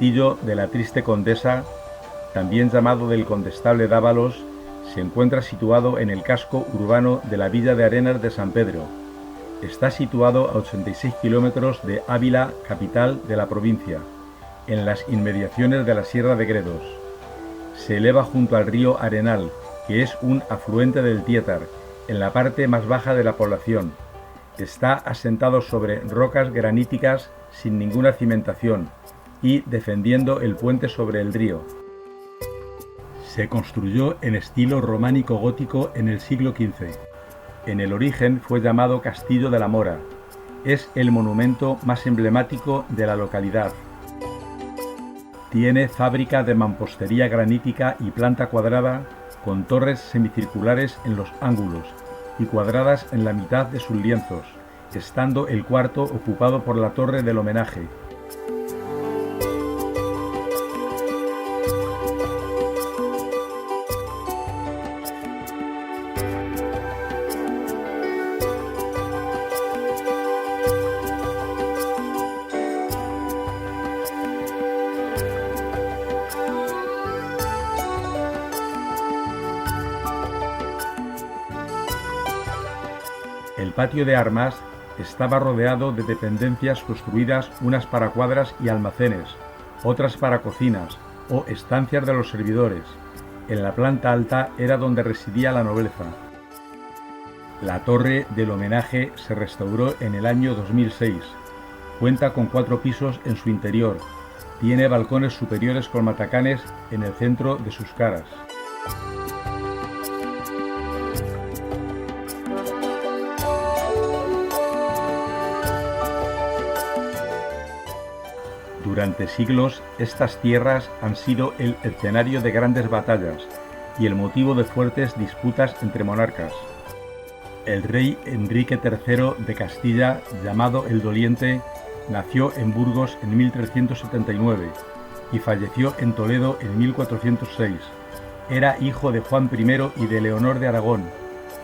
castillo de la Triste Condesa, también llamado del Condestable Dávalos, se encuentra situado en el casco urbano de la villa de Arenas de San Pedro. Está situado a 86 kilómetros de Ávila, capital de la provincia, en las inmediaciones de la Sierra de Gredos. Se eleva junto al río Arenal, que es un afluente del Tietar, en la parte más baja de la población. Está asentado sobre rocas graníticas sin ninguna cimentación y defendiendo el puente sobre el río. Se construyó en estilo románico gótico en el siglo XV. En el origen fue llamado Castillo de la Mora. Es el monumento más emblemático de la localidad. Tiene fábrica de mampostería granítica y planta cuadrada, con torres semicirculares en los ángulos y cuadradas en la mitad de sus lienzos, estando el cuarto ocupado por la torre del homenaje. El patio de armas estaba rodeado de dependencias construidas unas para cuadras y almacenes, otras para cocinas o estancias de los servidores. En la planta alta era donde residía la nobleza. La torre del homenaje se restauró en el año 2006. Cuenta con 4 pisos en su interior. Tiene balcones superiores con matacanes en el centro de sus caras. Durante siglos, estas tierras han sido el escenario de grandes batallas y el motivo de fuertes disputas entre monarcas. El rey Enrique III de Castilla, llamado el Doliente, nació en Burgos en 1379 y falleció en Toledo en 1406. Era hijo de Juan I y de Leonor de Aragón.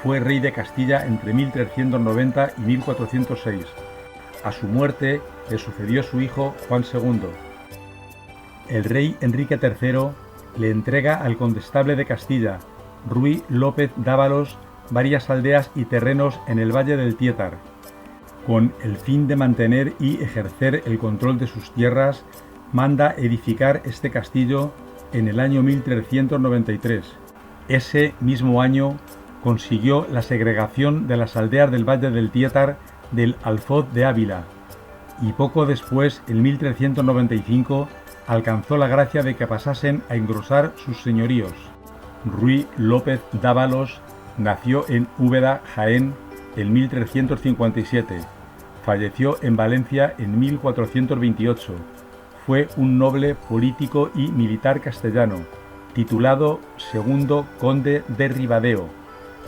Fue rey de Castilla entre 1390 y 1406. A su muerte le sucedió su hijo Juan II. El rey Enrique III le entrega al condestable de Castilla, Ruy López Dávalos, varias aldeas y terrenos en el valle del Tietar, con el fin de mantener y ejercer el control de sus tierras. Manda edificar este castillo en el año 1393. Ese mismo año consiguió la segregación de las aldeas del valle del Tietar del Alfoz de Ávila, y poco después, en 1395, alcanzó la gracia de que pasasen a engrosar sus señoríos. Ruy López Dávalos nació en Úbeda, Jaén, en 1357. Falleció en Valencia en 1428. Fue un noble político y militar castellano, titulado segundo conde de Ribadeo.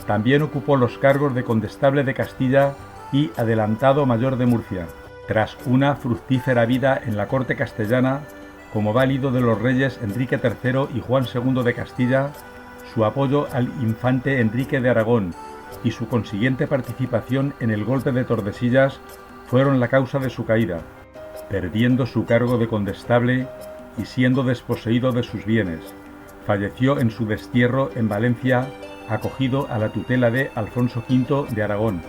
También ocupó los cargos de condestable de Castilla y adelantado mayor de Murcia. Tras una fructífera vida en la corte castellana, como válido de los reyes Enrique III y Juan II de Castilla, su apoyo al infante Enrique de Aragón y su consiguiente participación en el golpe de Tordesillas fueron la causa de su caída, perdiendo su cargo de condestable y siendo desposeído de sus bienes. Falleció en su destierro en Valencia, acogido a la tutela de Alfonso V de Aragón.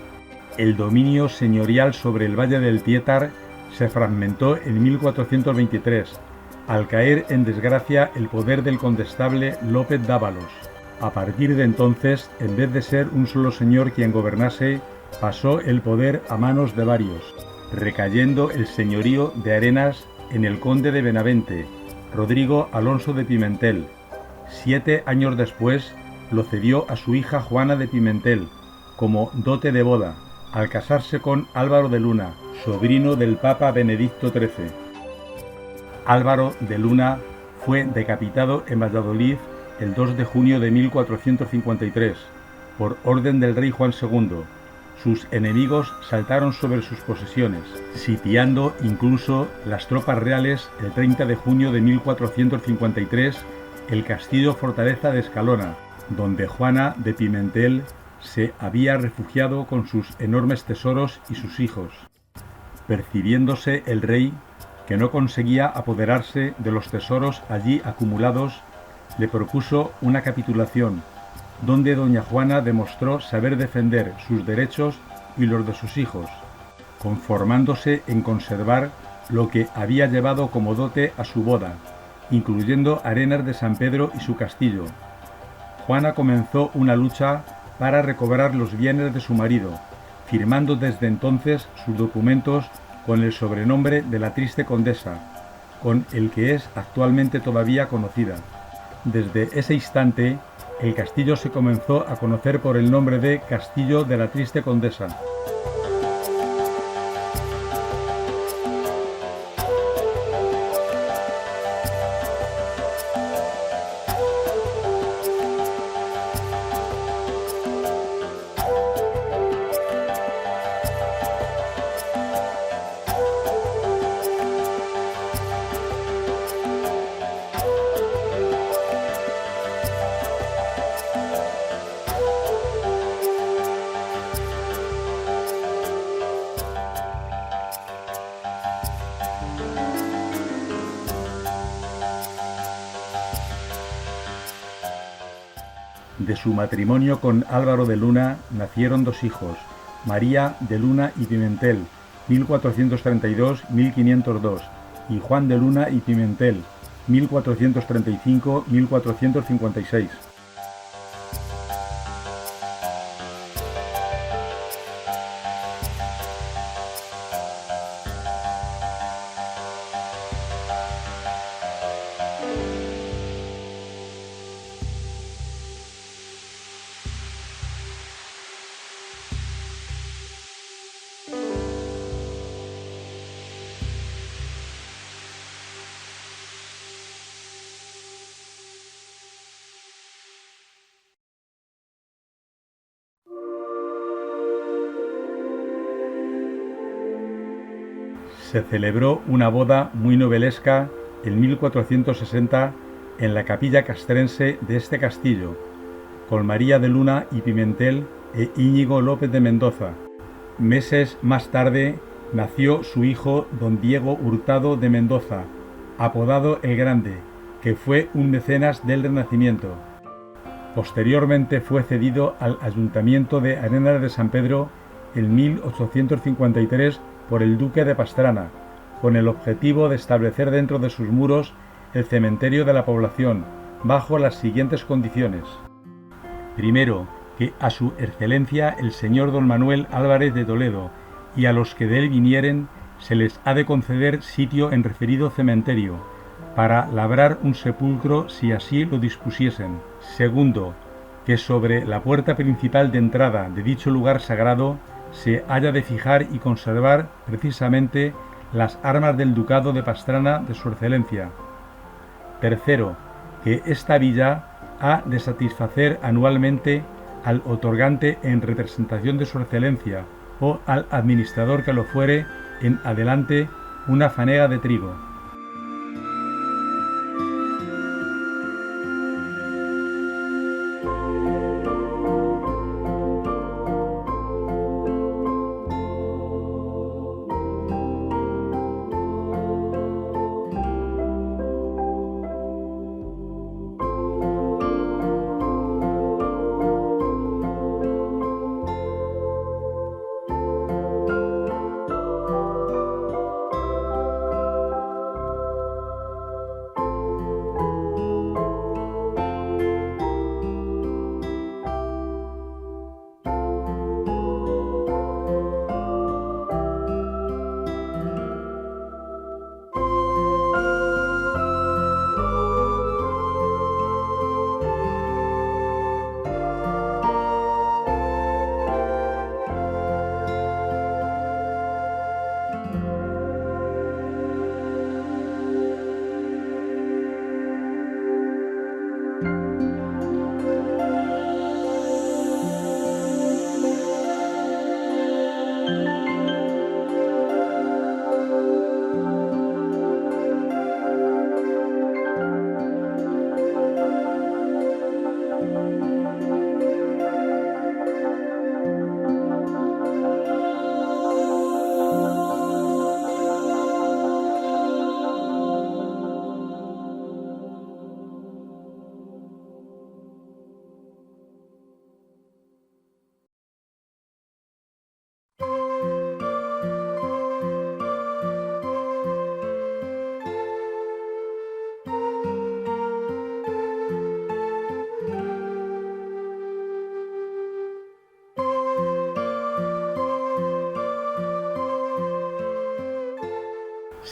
El dominio señorial sobre el valle del Tietar se fragmentó en 1423, al caer en desgracia el poder del condestable López Dávalos. A partir de entonces, en vez de ser un solo señor quien gobernase, pasó el poder a manos de varios, recayendo el señorío de Arenas en el conde de Benavente, Rodrigo Alonso de Pimentel. 7 años después, lo cedió a su hija Juana de Pimentel, como dote de boda, al casarse con Álvaro de Luna, sobrino del Papa Benedicto XIII. Álvaro de Luna fue decapitado en Valladolid el 2 de junio de 1453, por orden del rey Juan II. Sus enemigos saltaron sobre sus posesiones, sitiando incluso las tropas reales el 30 de junio de 1453 el castillo fortaleza de Escalona, donde Juana de Pimentel se había refugiado con sus enormes tesoros y sus hijos. Percibiéndose el rey que no conseguía apoderarse de los tesoros allí acumulados, le propuso una capitulación, donde doña Juana demostró saber defender sus derechos y los de sus hijos, conformándose en conservar lo que había llevado como dote a su boda, incluyendo Arenas de San Pedro y su castillo. Juana comenzó una lucha para recobrar los bienes de su marido, firmando desde entonces sus documentos con el sobrenombre de la Triste Condesa, con el que es actualmente todavía conocida. Desde ese instante, el castillo se comenzó a conocer por el nombre de Castillo de la Triste Condesa. De su matrimonio con Álvaro de Luna nacieron dos hijos, María de Luna y Pimentel, 1432-1502, y Juan de Luna y Pimentel, 1435-1456. Se celebró una boda muy novelesca en 1460 en la capilla castrense de este castillo, con María de Luna y Pimentel e Íñigo López de Mendoza. Meses más tarde nació su hijo don Diego Hurtado de Mendoza, apodado el Grande, que fue un mecenas del Renacimiento. Posteriormente fue cedido al Ayuntamiento de Arenas de San Pedro en 1853 por el duque de Pastrana, con el objetivo de establecer dentro de sus muros el cementerio de la población, bajo las siguientes condiciones. Primero, que a su excelencia el señor don Manuel Álvarez de Toledo y a los que de él vinieren se les ha de conceder sitio en referido cementerio, para labrar un sepulcro si así lo dispusiesen. Segundo, que sobre la puerta principal de entrada de dicho lugar sagrado se haya de fijar y conservar precisamente las armas del ducado de Pastrana de su excelencia. Tercero, que esta villa ha de satisfacer anualmente al otorgante en representación de su excelencia o al administrador que lo fuere en adelante una fanega de trigo.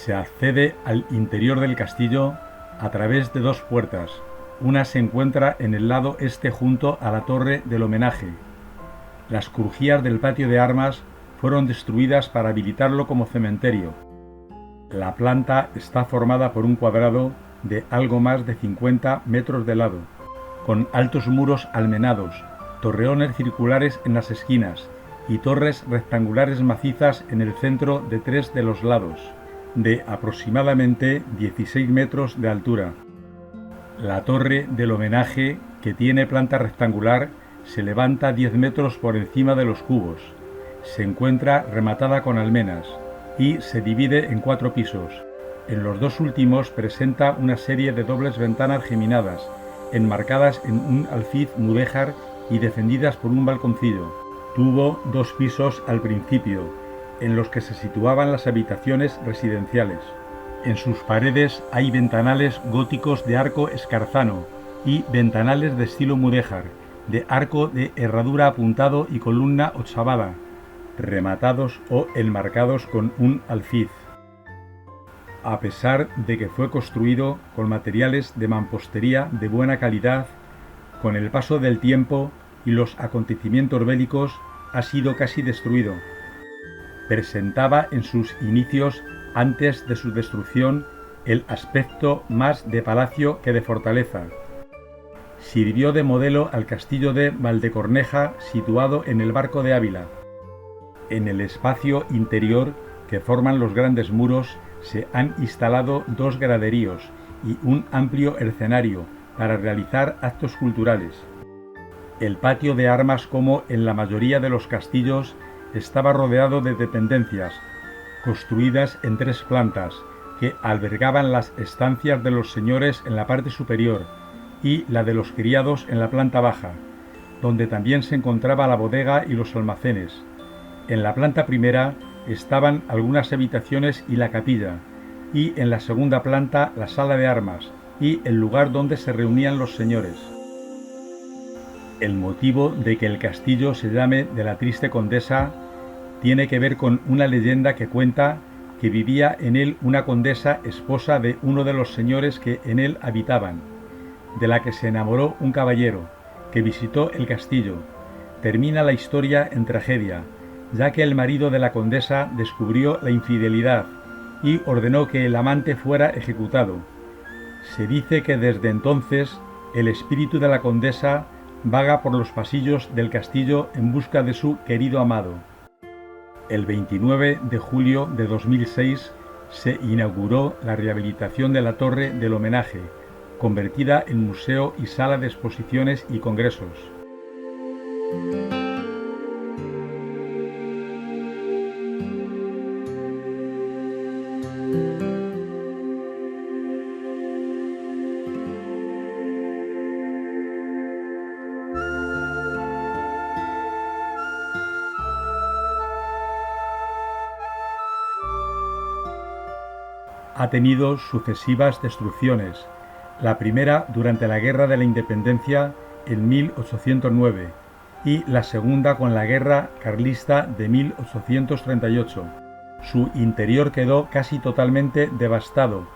Se accede al interior del castillo a través de dos puertas. Una se encuentra en el lado este junto a la torre del homenaje. Las crujías del patio de armas fueron destruidas para habilitarlo como cementerio. La planta está formada por un cuadrado de algo más de 50 metros de lado, con altos muros almenados, torreones circulares en las esquinas y torres rectangulares macizas en el centro de 3 de los lados, de aproximadamente 16 metros de altura. La torre del homenaje, que tiene planta rectangular, se levanta 10 metros por encima de los cubos. Se encuentra rematada con almenas y se divide en 4 pisos. En los 2 últimos presenta una serie de dobles ventanas geminadas, enmarcadas en un alfiz mudéjar y defendidas por un balconcillo. Tuvo 2 pisos al principio, en los que se situaban las habitaciones residenciales. En sus paredes hay ventanales góticos de arco escarzano y ventanales de estilo mudéjar, de arco de herradura apuntado y columna ochavada, rematados o enmarcados con un alfiz. A pesar de que fue construido con materiales de mampostería de buena calidad, con el paso del tiempo y los acontecimientos bélicos ha sido casi destruido. Presentaba en sus inicios, antes de su destrucción, el aspecto más de palacio que de fortaleza. Sirvió de modelo al castillo de Valdecorneja, situado en el Barco de Ávila. En el espacio interior que forman los grandes muros se han instalado 2 graderíos y un amplio escenario para realizar actos culturales. El patio de armas, como en la mayoría de los castillos, estaba rodeado de dependencias, construidas en 3 plantas, que albergaban las estancias de los señores en la parte superior y la de los criados en la planta baja, donde también se encontraba la bodega y los almacenes. En la planta primera estaban algunas habitaciones y la capilla, y en la segunda planta la sala de armas y el lugar donde se reunían los señores. El motivo de que el castillo se llame de la Triste Condesa tiene que ver con una leyenda que cuenta que vivía en él una condesa, esposa de uno de los señores que en él habitaban, de la que se enamoró un caballero, que visitó el castillo. Termina la historia en tragedia, ya que el marido de la condesa descubrió la infidelidad y ordenó que el amante fuera ejecutado. Se dice que desde entonces el espíritu de la condesa vaga por los pasillos del castillo en busca de su querido amado. El 29 de julio de 2006 se inauguró la rehabilitación de la Torre del Homenaje, convertida en museo y sala de exposiciones y congresos. Ha tenido sucesivas destrucciones, la primera durante la Guerra de la Independencia en 1809 y la segunda con la Guerra Carlista de 1838. Su interior quedó casi totalmente devastado,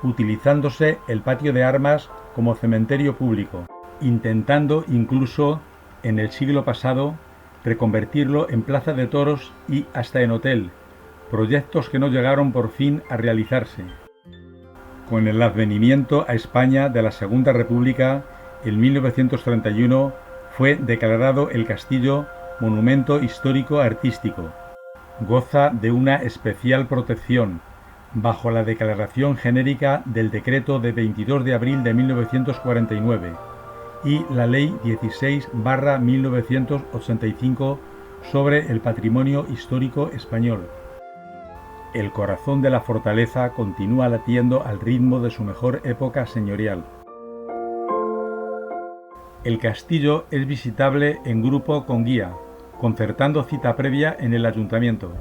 utilizándose el patio de armas como cementerio público, intentando incluso, en el siglo pasado, reconvertirlo en plaza de toros y hasta en hotel, proyectos que no llegaron por fin a realizarse. Con el advenimiento a España de la Segunda República, en 1931 fue declarado el castillo Monumento Histórico Artístico. Goza de una especial protección, bajo la declaración genérica del decreto de 22 de abril de 1949 y la Ley 16/1985 sobre el patrimonio histórico español. El corazón de la fortaleza continúa latiendo al ritmo de su mejor época señorial. El castillo es visitable en grupo con guía, concertando cita previa en el ayuntamiento.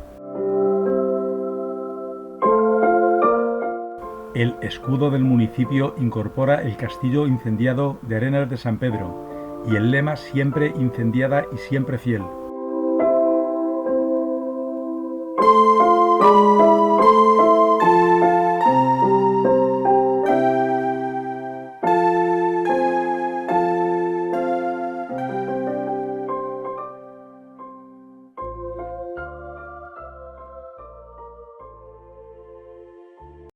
El escudo del municipio incorpora el castillo incendiado de Arenas de San Pedro y el lema Siempre incendiada y siempre fiel.